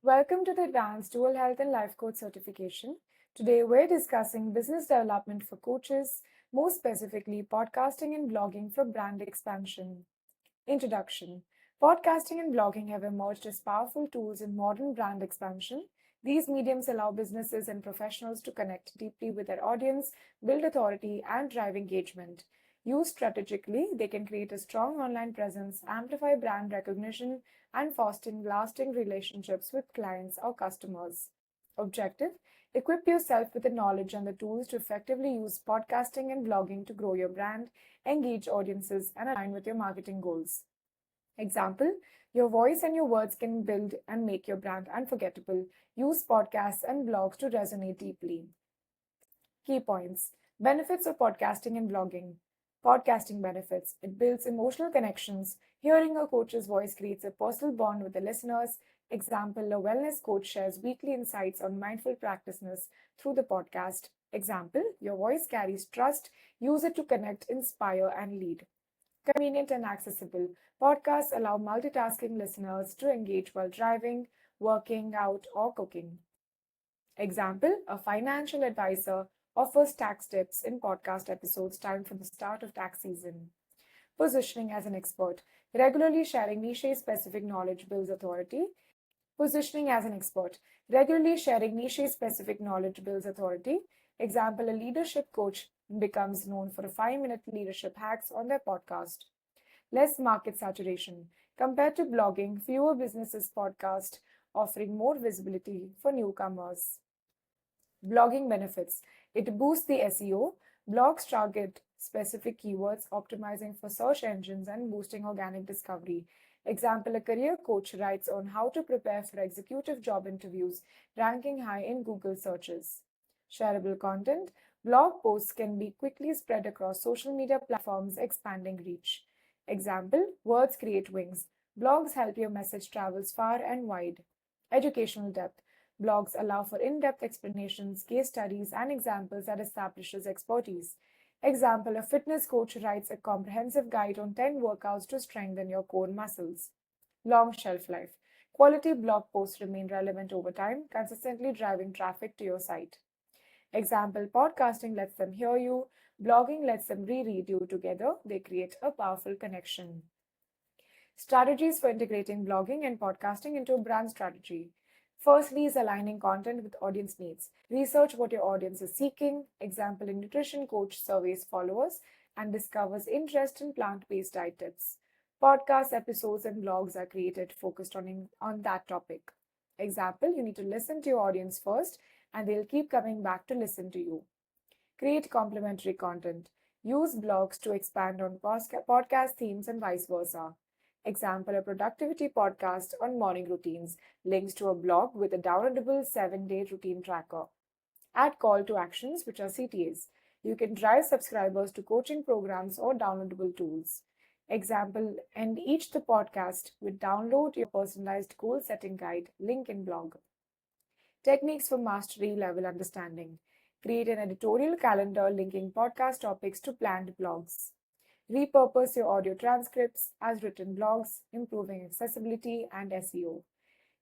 Welcome to the Advanced Dual Health and Life Coach certification. Today we're discussing business development for coaches, more specifically podcasting and blogging for brand expansion. Introduction. Podcasting and blogging have emerged as powerful tools in modern brand expansion. These mediums allow businesses and professionals to connect deeply with their audience, build authority, and drive engagement. Used strategically, they can create a strong online presence, amplify brand recognition, and foster lasting relationships with clients or customers. Objective: equip yourself with the knowledge and the tools to effectively use podcasting and blogging to grow your brand, engage audiences, and align with your marketing goals. Example: your voice and your words can build and make your brand unforgettable. Use podcasts and blogs to resonate deeply. Key points: benefits of podcasting and blogging. Podcasting benefits: it builds emotional connections. Hearing a coach's voice creates a personal bond with the listeners. Example: a wellness coach shares weekly insights on mindful practices through the podcast. Example: your voice carries trust. Use it to connect, inspire, and lead. Convenient and accessible. Podcasts allow multitasking listeners to engage while driving, working out, or cooking. Example: a financial advisor offers tax tips in podcast episodes timed for the start of tax season. Positioning as an expert. Regularly sharing niche specific knowledge builds authority. Positioning as an expert. Regularly sharing niche specific knowledge builds authority. Example: a leadership coach becomes known for 5-minute leadership hacks on their podcast. Less market saturation. Compared to blogging, fewer businesses podcast, offering more visibility for newcomers. Blogging benefits. It boosts the SEO. Blogs target specific keywords, optimizing for search engines and boosting organic discovery. Example: a career coach writes on how to prepare for executive job interviews, ranking high in Google searches. Shareable content. Blog posts can be quickly spread across social media platforms, expanding reach. Example: words create wings. Blogs help your message travels far and wide. Educational depth. Blogs allow for in-depth explanations, case studies, and examples that establishes expertise. Example: a fitness coach writes a comprehensive guide on 10 workouts to strengthen your core muscles. Long shelf life. Quality blog posts remain relevant over time, consistently driving traffic to your site. Example: podcasting lets them hear you, blogging lets them reread you. Together, they create a powerful connection. Strategies for integrating blogging and podcasting into a brand strategy. Firstly is aligning content with audience needs. Research what your audience is seeking. Example: a nutrition coach surveys followers and discovers interest in plant-based diet tips. Podcast episodes and blogs are created focused on that topic. Example: you need to listen to your audience first and they'll keep coming back to listen to you. Create complementary content. Use blogs to expand on podcast themes and vice versa. Example: a productivity podcast on morning routines links to a blog with a downloadable 7-day routine tracker. Add call to actions, which are CTAs. You can drive subscribers to coaching programs or downloadable tools. Example: end each the podcast with download your personalized goal setting guide, link in blog. Techniques for mastery level understanding. Create an editorial calendar linking podcast topics to planned blogs. Repurpose your audio transcripts as written blogs, improving accessibility and SEO.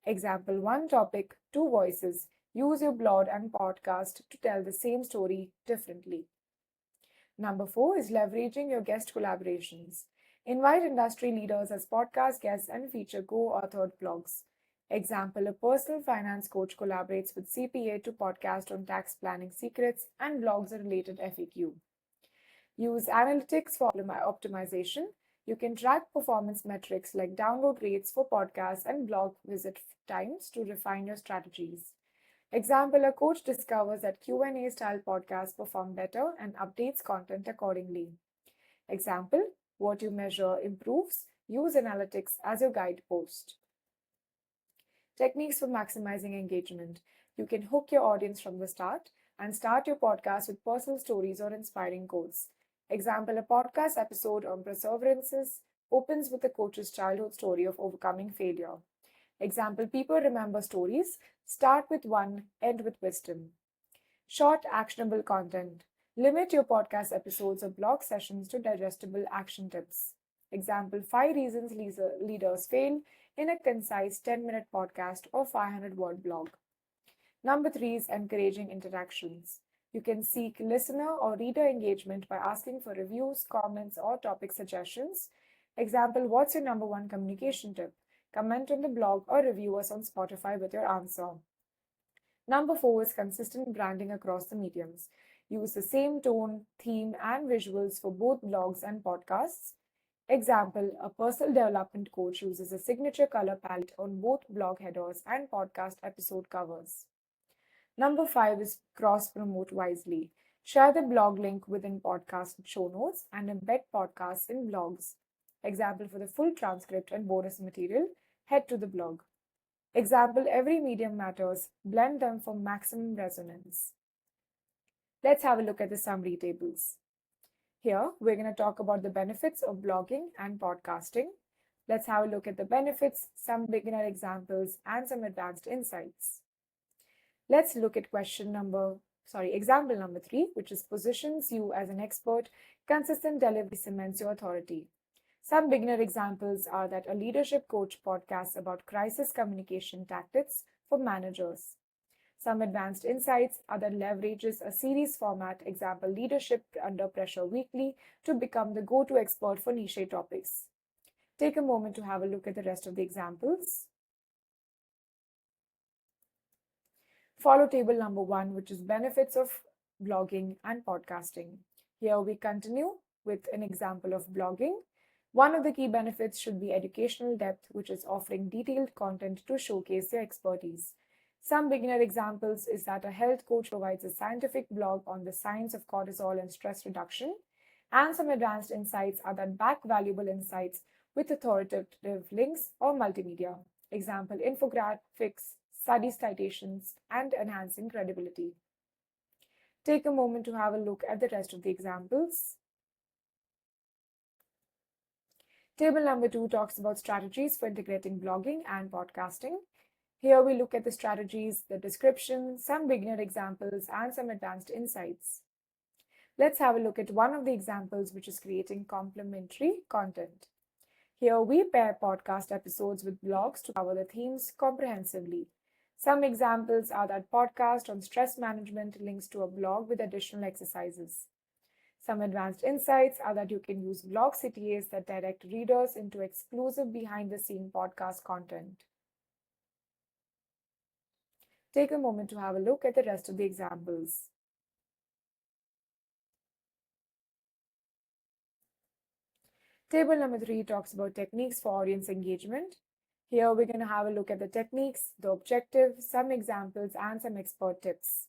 Example: one topic, two voices. Use your blog and podcast to tell the same story differently. Number 4 is leveraging your guest collaborations. Invite industry leaders as podcast guests and feature co-authored blogs. Example: a personal finance coach collaborates with CPA to podcast on tax planning secrets and blogs a related FAQ. Use analytics for optimization. You can track performance metrics like download rates for podcasts and blog visit times to refine your strategies. Example: a coach discovers that Q&A style podcasts perform better and updates content accordingly. Example: what you measure improves. Use analytics as your guidepost. Techniques for maximizing engagement. You can hook your audience from the start and start your podcast with personal stories or inspiring quotes. Example: a podcast episode on perseverances opens with a coach's childhood story of overcoming failure. Example: people remember stories. Start with one, end with wisdom. Short, actionable content. Limit your podcast episodes or blog sessions to digestible action tips. Example: 5 reasons leaders fail. in a concise 10-minute podcast or 500-word blog. Number three is encouraging interactions. You can seek listener or reader engagement by asking for reviews, comments, or topic suggestions. Example, what's your number one communication tip? Comment on the blog or review us on Spotify with your answer. Number four is consistent branding across the mediums. Use the same tone, theme, and visuals for both blogs and podcasts. Example, a personal development coach uses a signature color palette on both blog headers and podcast episode covers. Number five is cross promote wisely. Share the blog link within podcast show notes and embed podcasts in blogs. Example, for the full transcript and bonus material, head to the blog. Example, every medium matters. Blend them for maximum resonance. Let's have a look at the summary tables. Here, we're going to talk about the benefits of blogging and podcasting. Let's have a look at the benefits, some beginner examples, and some advanced insights. Let's look at example number 3, which is positions you as an expert. Consistent delivery cements your authority. Some beginner examples are that a leadership coach podcasts about crisis communication tactics for managers. Some advanced insights are that leverages a series format, example Leadership Under Pressure Weekly, to become the go-to expert for niche topics. Take a moment to have a look at the rest of the examples. Follow table number 1, which is benefits of blogging and podcasting. Here we continue with an example of blogging. One of the key benefits should be educational depth, which is offering detailed content to showcase your expertise. Some beginner examples is that a health coach provides a scientific blog on the science of cortisol and stress reduction. And some advanced insights are that back valuable insights with authoritative links or multimedia. Example, infographics, study citations, and enhancing credibility. Take a moment to have a look at the rest of the examples. Table number 2 talks about strategies for integrating blogging and podcasting. Here we look at the strategies, the description, some beginner examples, and some advanced insights. Let's have a look at one of the examples, which is creating complementary content. Here we pair podcast episodes with blogs to cover the themes comprehensively. Some examples are that podcast on stress management links to a blog with additional exercises. Some advanced insights are that you can use blog CTAs that direct readers into exclusive behind-the-scene podcast content. Take a moment to have a look at the rest of the examples. Table number 3 talks about techniques for audience engagement. Here we're going to have a look at the techniques, the objective, some examples, and some expert tips.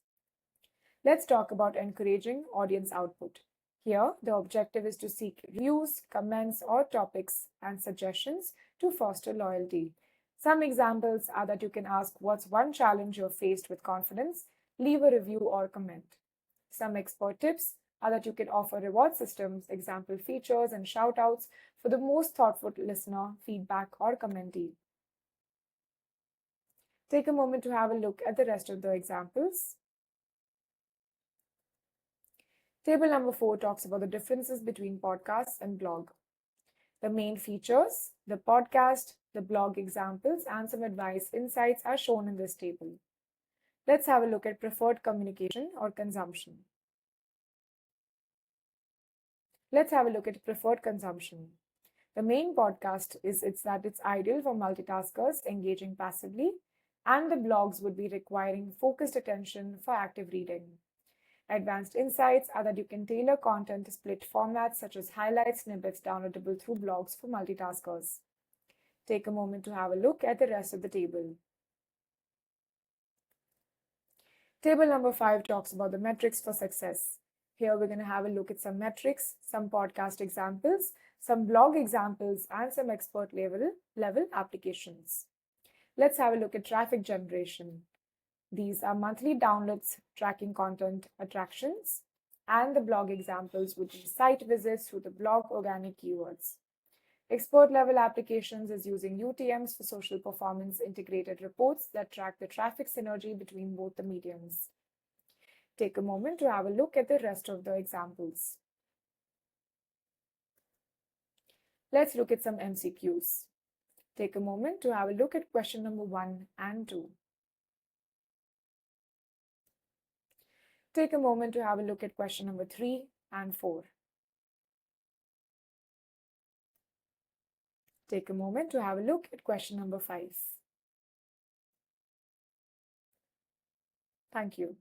Let's talk about encouraging audience output. Here, the objective is to seek reviews, comments, or topics and suggestions to foster loyalty. Some examples are that you can ask what's one challenge you're faced with confidence, leave a review or comment. Some expert tips are that you can offer reward systems, example features and shout-outs for the most thoughtful listener, feedback, or commentee. Take a moment to have a look at the rest of the examples. Table number 4 talks about the differences between podcasts and blog. The main features, the podcast, the blog examples, and some advice insights are shown in this table. Let's have a look at preferred communication or consumption. Let's have a look at preferred consumption. The main podcast is it's ideal for multitaskers engaging passively, and the blogs would be requiring focused attention for active reading. Advanced insights are that you can tailor content to split formats such as highlights, snippets downloadable through blogs for multitaskers. Take a moment to have a look at the rest of the table. Table number 5 talks about the metrics for success. Here we're going to have a look at some metrics, some podcast examples, some blog examples, and some expert level applications. Let's have a look at traffic generation. These are monthly downloads tracking content attractions, and the blog examples would be site visits through the blog organic keywords. Expert level applications is using UTMs for social performance integrated reports that track the traffic synergy between both the mediums. Take a moment to have a look at the rest of the examples. Let's look at some MCQs. Take a moment to have a look at question number 1 and 2. Take a moment to have a look at question number 3 and 4. Take a moment to have a look at question number 5. Thank you.